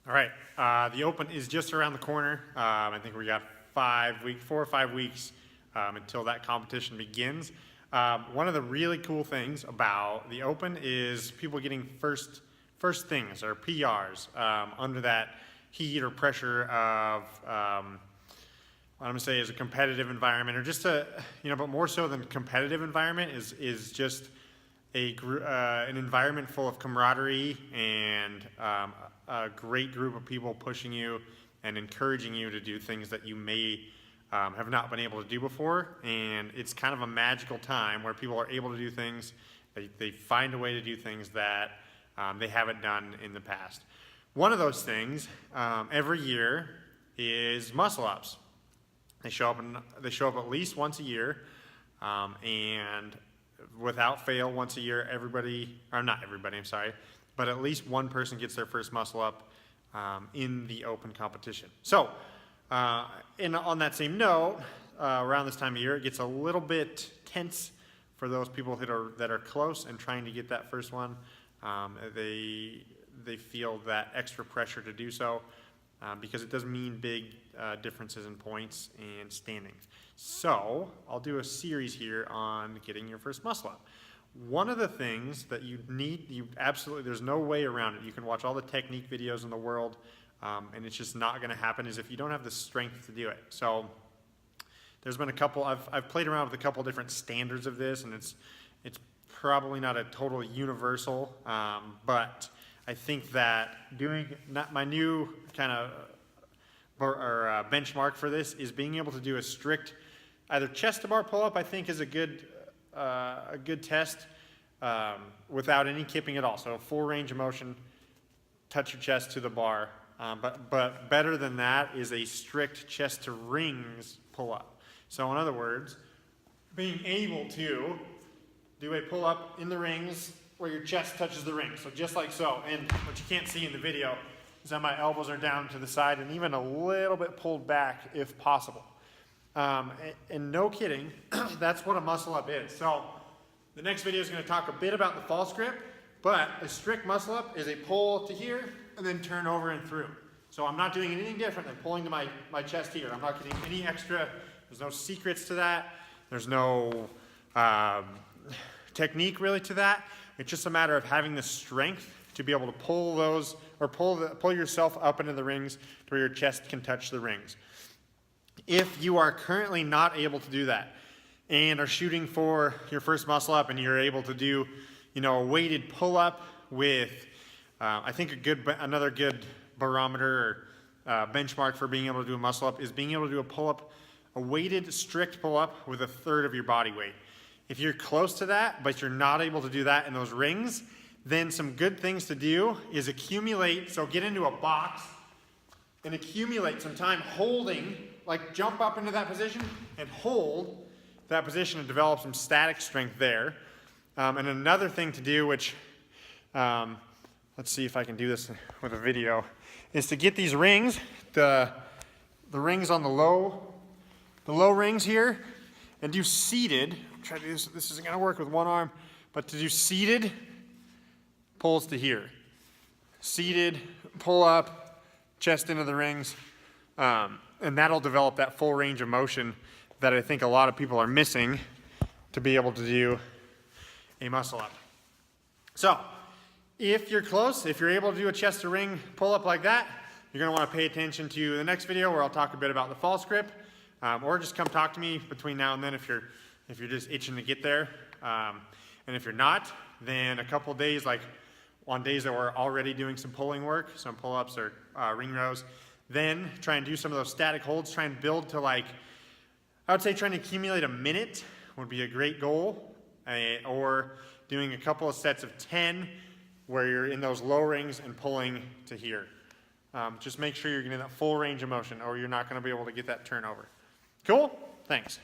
All right, the Open is just around the corner. I think we got 4 or 5 weeks until that competition begins. One of the really cool things about the Open is people getting first things or PRs under that heat or pressure of what I'm gonna say is a competitive environment, or just but more so than competitive environment is just an environment full of camaraderie and a great group of people pushing you and encouraging you to do things that you may have not been able to do before. And it's kind of a magical time where people are able to do things, they find a way to do things that they haven't done in the past. One of those things every year is muscle ups. They show up at least once a year, and without fail, once a year, but at least one person gets their first muscle up in the Open competition. So, on that same note, around this time of year, it gets a little bit tense for those people that are close and trying to get that first one. They feel that extra pressure to do so because it does mean big differences in points and standings. So I'll do a series here on getting your first muscle up. One of the things that there's no way around it. You can watch all the technique videos in the world, and it's just not going to happen, is if you don't have the strength to do it. So there's been a couple, I've played around with a couple different standards of this, and it's probably not a total universal, but I think that my new kind of benchmark for this is being able to do a strict either chest to bar pull up. I think is a good test without any kipping at all. So full range of motion, touch your chest to the bar. But better than that is a strict chest to rings pull up. So in other words, being able to do a pull up in the rings where your chest touches the ring. So just like so. And what you can't see in the video is that my elbows are down to the side and even a little bit pulled back if possible. And no kidding, that's what a muscle up is. So the next video is going to talk a bit about the false grip, but a strict muscle up is a pull to here and then turn over and through. So I'm not doing anything different than pulling to my chest here. I'm not getting any extra, there's no secrets to that. There's no technique really to that. It's just a matter of having the strength to be able to pull those, or pull yourself up into the rings to where your chest can touch the rings. If you are currently not able to do that and are shooting for your first muscle up, and you're able to do, a weighted pull up with, I think another good barometer or benchmark for being able to do a muscle up is being able to do a pull up, a weighted strict pull up with 1/3 of your body weight. If you're close to that, but you're not able to do that in those rings, then some good things to do is accumulate, so get into a box and accumulate some time holding, like jump up into that position and hold that position and develop some static strength there. And another thing to do, which, let's see if I can do this with a video, is to get these rings, the rings on the low rings here, and do seated. Try to do this. This isn't going to work with one arm, but to do seated pulls to here. Seated, pull up, chest into the rings, and that'll develop that full range of motion that I think a lot of people are missing to be able to do a muscle up. So, if you're close, if you're able to do a chest to ring pull up like that, you're going to want to pay attention to the next video where I'll talk a bit about the false grip, or just come talk to me between now and then if you're just itching to get there. And if you're not, then a couple days, like on days that we're already doing some pulling work, some pull-ups or ring rows, then try and do some of those static holds, try and build to I would say trying to accumulate a minute would be a great goal, or doing a couple of sets of 10 where you're in those low rings and pulling to here. Just make sure you're getting that full range of motion or you're not going to be able to get that turnover. Cool? Thanks.